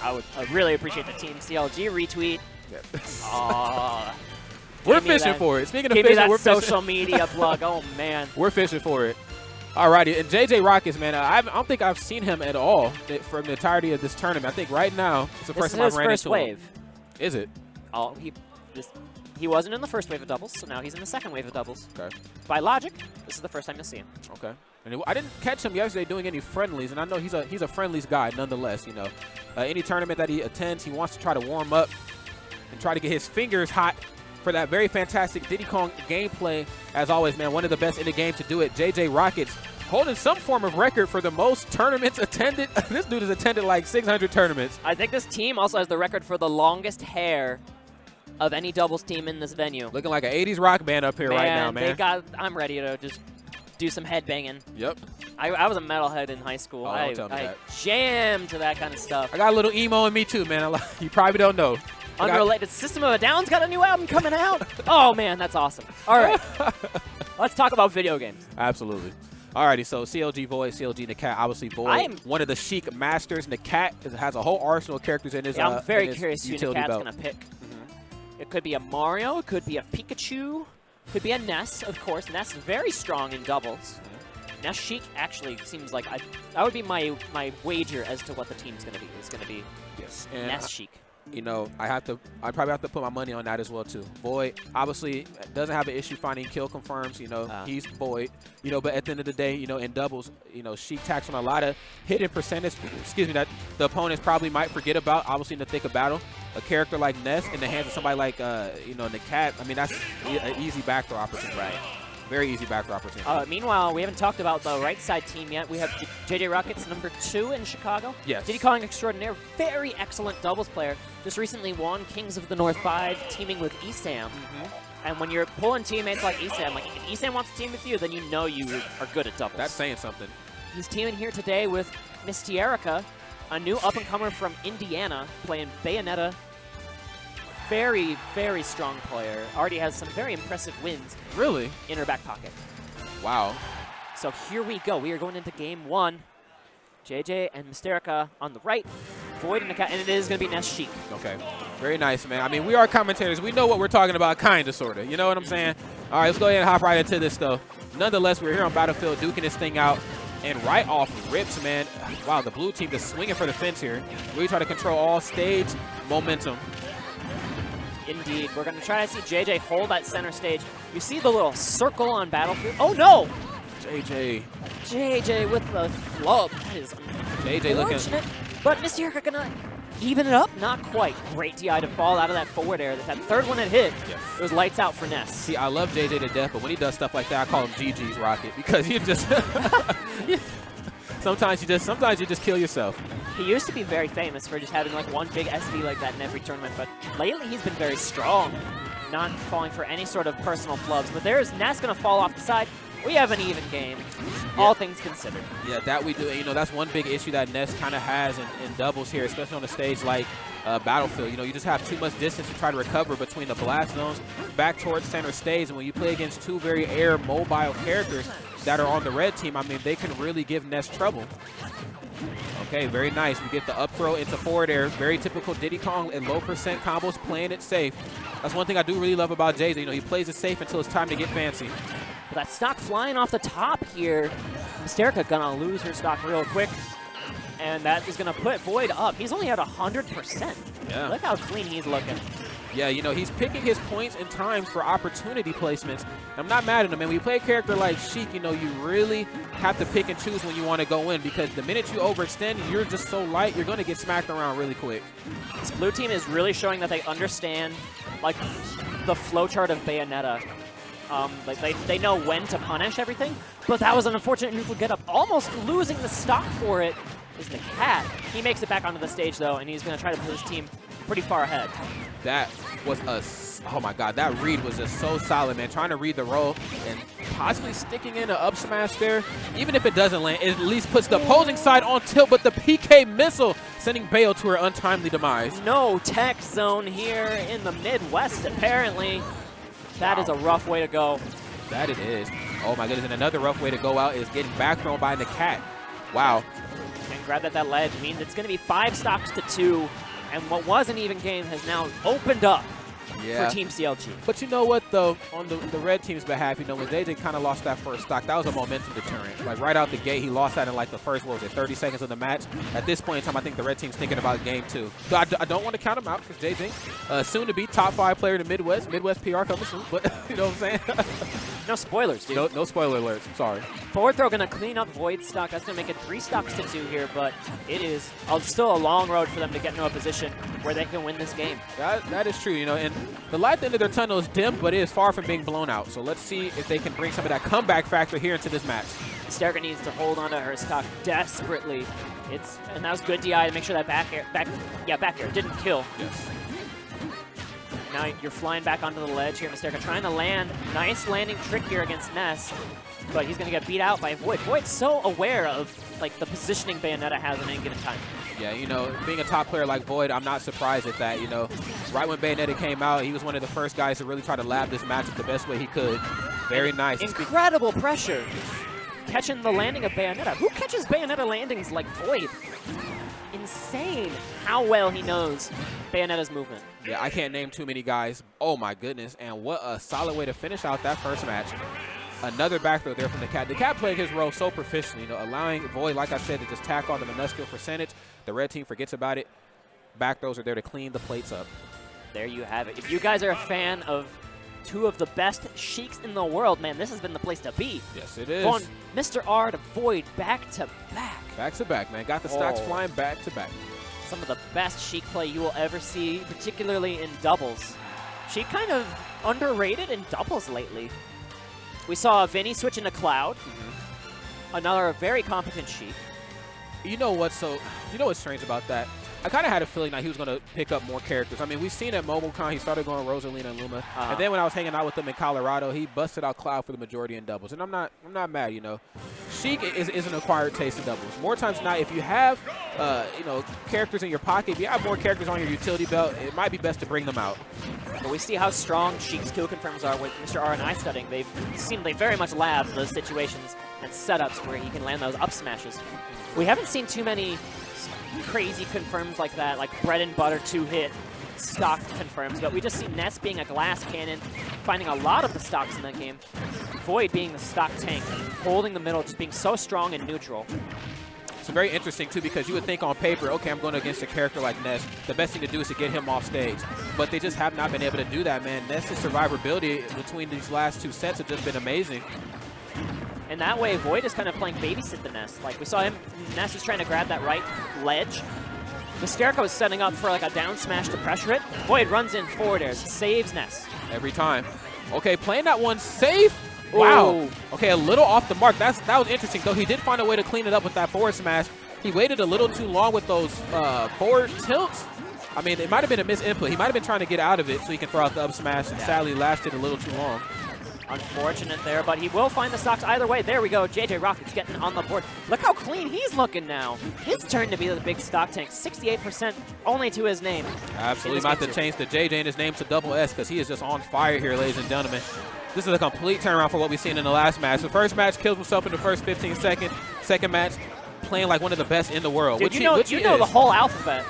I would really appreciate the Team CLG retweet. We're fishing for it. Speaking of fishing, we're fishing. social media plug. Oh, man. We're fishing for it. Alrighty, and JJROCKETS, man, I don't think I've seen him at all from the entirety of this tournament. I think right now it's the first time I've ran into him. Is it? Oh, he wasn't in the first wave of doubles, so now he's in the second wave of doubles. Okay. By logic, this is the first time you'll see him. Okay. And I didn't catch him yesterday doing any friendlies, and I know he's a friendlies guy nonetheless. You know, any tournament that he attends, he wants to try to warm up and try to get his fingers hot for that very fantastic Diddy Kong gameplay. As always, man, one of the best in the game to do it. JJROCKETS holding some form of record for the most tournaments attended. This dude has attended like 600 tournaments. I think this team also has the record for the longest hair of any doubles team in this venue. Looking like an 80s rock band up here right now, man. I'm ready to just do some headbanging. Yep. I was a metalhead in high school. Oh, don't tell me that. Jammed to that kind of stuff. I got a little emo in me too, man. You probably don't know. Unrelated. System of a Down's got a new album coming out. Oh, man, that's awesome. All right. Let's talk about video games. Absolutely. Alrighty, so CLG Void, CLG NAKAT, obviously Void, one of the chic masters. NAKAT has a whole arsenal of characters in his I'm very curious who NAKAT's going to pick. It could be a Mario, it could be a Pikachu, could be a Ness, of course. Ness is very strong in doubles. Ness Sheik actually seems like that would be my wager as to what the team's going to be. It's going to be Ness Sheik. You know, I probably have to put my money on that as well too. Void obviously doesn't have an issue finding kill confirms. You know, he's Void. You know, but at the end of the day, you know, in doubles, you know, Sheik tacks on a lot of hidden percentage. Excuse me, that the opponents probably might forget about. Obviously, in the thick of battle, a character like Ness in the hands of somebody like you know, NAKAT. I mean, that's an easy backdoor opportunity. Right. Very easy backdoor opportunity. Meanwhile, we haven't talked about the right side team yet. We have JJROCKETS #2 in Chicago. Yes. Diddy Kong Extraordinaire, very excellent doubles player. Just recently won Kings of the North 5, teaming with Esam. And when you're pulling teammates like Esam, like if Esam wants to team with you, then you know you are good at doubles. That's saying something. He's teaming here today with Mysarica, a new up-and-comer from Indiana, playing Bayonetta. Very, very strong player. Already has some very impressive wins. Really? In her back pocket. Wow. So here we go. We are going into game 1. JJ and Mysarica on the right. Void and NAKAT, and it is going to be Ness Sheik. Okay. Very nice, man. I mean, we are commentators. We know what we're talking about, kind of, sort of. You know what I'm saying? All right, let's go ahead and hop right into this, though. Nonetheless, we're here on Battlefield duking this thing out. And right off rips, man. Wow, the blue team just swinging for the fence here. We try to control all stage momentum. Indeed. We're going to try to see JJ hold that center stage. You see the little circle on Battlefield. Oh, no! JJ with the flub. That is JJ looking. But Mysarica going to even it up? Not quite. Great DI to fall out of that forward air. That third one it hit. Yes. It was lights out for Ness. See, I love JJ to death, but when he does stuff like that, I call him GG's Rocket because he just sometimes you just kill yourself. He used to be very famous for just having like one big SV like that in every tournament, but lately he's been very strong, not falling for any sort of personal flubs. But there's Ness going to fall off the side. We have an even game, all things considered. Yeah, that we do. You know, that's one big issue that Ness kind of has in doubles here, especially on a stage like Battlefield. You know, you just have too much distance to try to recover between the blast zones back towards center stage. And when you play against two very air mobile characters that are on the red team, I mean, they can really give Ness trouble. Okay, very nice. We get the up throw into forward air. Very typical Diddy Kong and low percent combos, playing it safe. That's one thing I do really love about JJ. You know, he plays it safe until it's time to get fancy. But that stock flying off the top here. Mysarica gonna lose her stock real quick. And that is gonna put Void up. He's only at 100%. Yeah. Look how clean he's looking. Yeah, you know, he's picking his points and times for opportunity placements. I'm not mad at him. And when you play a character like Sheik, you know, you really have to pick and choose when you want to go in, because the minute you overextend, you're just so light, you're going to get smacked around really quick. This blue team is really showing that they understand, like, the flowchart of Bayonetta. Like they know when to punish everything, but that was an unfortunate neutral get up. Almost losing the stock for it is NAKAT. He makes it back onto the stage, though, and he's going to try to put his team pretty far ahead. That was oh my God, that read was just so solid, man. Trying to read the roll and possibly sticking in an up smash there. Even if it doesn't land, it at least puts the opposing side on tilt, but the PK missile sending Bayo to her untimely demise. No tech zone here in the Midwest, apparently. That is a rough way to go. That it is. Oh my goodness, and another rough way to go out is getting back thrown by NAKAT. Wow. And grabbed at that ledge. It means it's going to be 5 stocks to 2, and what was an even game has now opened up for Team CLG. But you know what, though, on the red team's behalf, you know, when JJ kind of lost that first stock, that was a momentum deterrent. Like, right out the gate, he lost that in, like, the first, what was it, 30 seconds of the match. At this point in time, I think the red team's thinking about game 2. So I don't want to count him out because JJ, soon to be top 5 player in the Midwest. Midwest PR coming soon, but you know what I'm saying? No spoilers, dude. No spoiler alerts. Sorry. Forward throw going to clean up Void stock. That's going to make it 3 stocks to 2 here, but it is still a long road for them to get into a position where they can win this game. That is true, you know, and the light at the end of their tunnel is dim, but it is far from being blown out. So let's see if they can bring some of that comeback factor here into this match. Mysarica needs to hold on to her stock desperately. And that was good DI to make sure that back air didn't kill. Yes. Now you're flying back onto the ledge here, Mysarica trying to land. Nice landing trick here against Ness, but he's going to get beat out by Void. Void's so aware of like the positioning Bayonetta has at any given time. Yeah, you know, being a top player like Void, I'm not surprised at that. You know, right when Bayonetta came out, he was one of the first guys to really try to lab this matchup the best way he could. Very nice. Incredible pressure. Catching the landing of Bayonetta. Who catches Bayonetta landings like Void? Insane how well he knows Bayonetta's movement. Yeah, I can't name too many guys. Oh my goodness, and what a solid way to finish out that first match. Another back throw there from the Cat. The Cat played his role so proficiently, you know, allowing Void, like I said, to just tack on the minuscule percentage. The red team forgets about it. Back throws are there to clean the plates up. There you have it. If you guys are a fan of 2 of the best Sheiks in the world, man, this has been the place to be. Yes, it is. Going Mr. R to Void back to back. Back to back, man. Got the stocks flying back to back. Some of the best Sheik play you will ever see, particularly in doubles. Sheik kind of underrated in doubles lately. We saw Vinny switch into Cloud. Another very competent Sheik. You know what's strange about that? I kind of had a feeling that he was going to pick up more characters. I mean, we've seen at MobileCon, he started going Rosalina and Luma. And then when I was hanging out with him in Colorado, he busted out Cloud for the majority in doubles. And I'm not mad, you know. Sheik is an acquired taste in doubles. More times than not, if you have, you know, characters in your pocket, if you have more characters on your utility belt, it might be best to bring them out. But we see how strong Sheik's kill confirms are with Mr. R and I studying. They very much lab those situations and setups where he can land those up smashes. We haven't seen too many crazy confirms like that, like bread and butter 2-hit stock confirms, but we just see Ness being a glass cannon, finding a lot of the stocks in that game. Void being the stock tank, holding the middle, just being so strong and neutral. It's very interesting, too, because you would think on paper, okay, I'm going against a character like Ness. The best thing to do is to get him off stage. But they just have not been able to do that, man. Ness's survivability between these last 2 sets have just been amazing. And that way, Void is kind of playing babysit the Ness. Like, we saw him, Ness is trying to grab that right ledge. Mysarica is setting up for, like, a down smash to pressure it. Void runs in forward airs, saves Ness. Every time. Okay, playing that one safe. Wow. Ooh. Okay, a little off the mark. That was interesting, though. He did find a way to clean it up with that forward smash. He waited a little too long with those forward tilts. I mean, it might have been a misinput. He might have been trying to get out of it so he can throw out the up smash, and sadly lasted a little too long. Unfortunate there, but he will find the stocks either way. There we go. JJROCKETS getting on the board. Look how clean he's looking now. His turn to be the big stock tank. 68% only to his name. Absolutely about to change the JJ in his name to double S because he is just on fire here, ladies and gentlemen. This is a complete turnaround for what we've seen in the last match. The first match kills himself in the first 15 seconds. Second match, playing like one of the best in the world. Dude, you know the whole alphabet.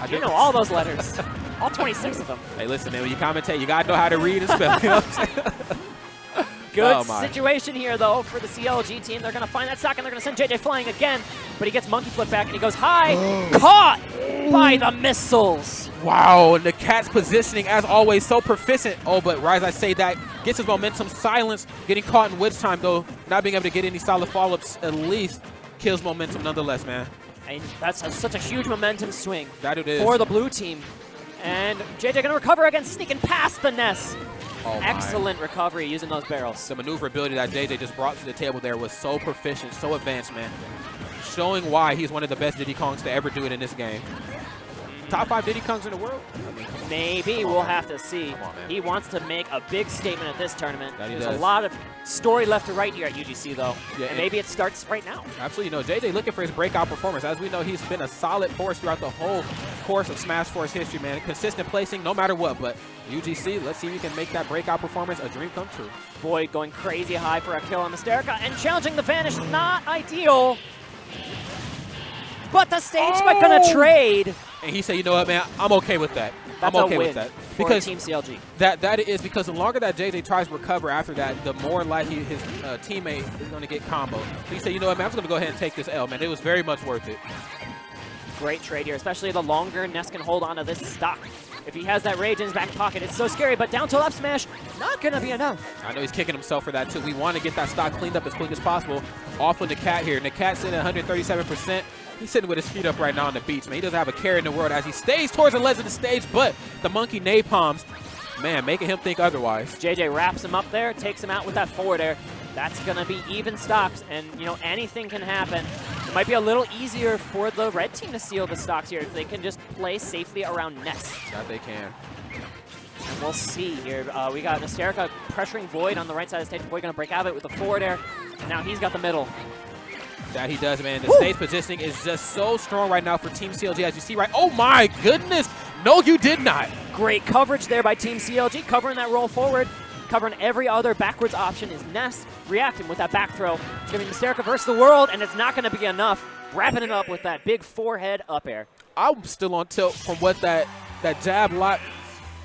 You know all those letters. All 26 of them. Hey, listen, man, when you commentate, you got to know how to read and spell. You know what I'm saying? Good situation here, though, for the CLG team. They're going to find that stock, and they're going to send JJ flying again. But he gets monkey flip back, and he goes high. Caught by the missiles. Wow, and the Cat's positioning, as always, so proficient. Oh, but Rise, I say that, gets his momentum silenced. Getting caught in witch time, though, not being able to get any solid follow-ups, at least kills momentum nonetheless, man. And that's such a huge momentum swing for the blue team. And JJ going to recover again, sneaking past the Ness. Oh, excellent recovery using those barrels. The maneuverability that JJ just brought to the table there was so proficient, so advanced, man. Showing why he's one of the best Diddy Kongs to ever do it in this game. Top 5 Diddy Kongs in the world? I mean, maybe. We'll have to see. Come on, man. He wants to make a big statement at this tournament. There's a lot of story left to write here at UGC, though. Yeah, and maybe it starts right now. Absolutely. You know, JJ looking for his breakout performance. As we know, he's been a solid force throughout the whole course of Smash Force history, man. Consistent placing no matter what. But UGC, let's see if we can make that breakout performance a dream come true. Void going crazy high for a kill on Mysarica and challenging the Vanish. Not ideal. but the stage spike gonna trade. And he said, you know what, man, I'm okay with that. That's I'm okay a win with that. for Because Team CLG. that is because the longer that JJ tries to recover after that, the more likely his teammate is going to get combo. He said, you know what, man, I'm just going to go ahead and take this L, man. It was very much worth it. Great trade here, especially the longer Ness can hold on to this stock. If he has that rage in his back pocket, it's so scary, but down to up smash, not gonna be enough. I know he's kicking himself for that too. We want to get that stock cleaned up as quick as possible. Off of NAKAT here. NAKAT sitting at 137%. He's sitting with his feet up right now on the beach, man. He doesn't have a care in the world as he stays towards the ledge of the stage, but the monkey napalms, man, making him think otherwise. JJ wraps him up there, takes him out with that forward air. That's gonna be even stocks, and you know, anything can happen. It might be a little easier for the red team to seal the stocks here if they can just play safely around Ness. That they can. And we'll see here. We got Mysarica pressuring Void on the right side of the stage. Void gonna break out of it with the forward air, and now he's got the middle. That he does, man. The stage positioning is just so strong right now for Team CLG, as you see right. Oh my goodness! No, you did not. Great coverage there by Team CLG, covering that roll forward. Covering every other backwards option is Ness reacting with that back throw. It's going to be Mysarica versus the world, and it's not going to be enough. Wrapping it up with that big forehead up air. I'm still on tilt from what that jab lock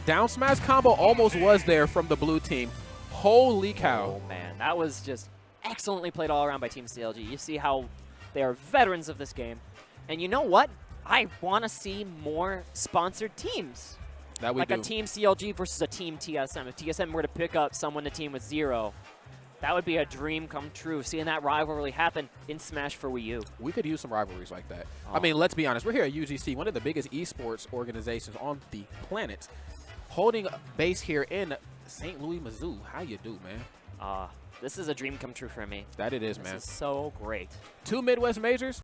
down smash combo almost was there from the blue team. Holy cow. Oh, man. That was just excellently played all around by Team CLG. You see how they are veterans of this game. And you know what? I want to see more sponsored teams. That we like do. A Team CLG versus a Team TSM. If TSM were to pick up someone to team with 0, that would be a dream come true, seeing that rivalry happen in Smash for Wii U. We could use some rivalries like that. Oh. I mean, let's be honest. We're here at UGC, one of the biggest esports organizations on the planet, holding base here in St. Louis, Missouri. How you do, man? This is a dream come true for me. That it is, This man. is so great. 2 Midwest majors.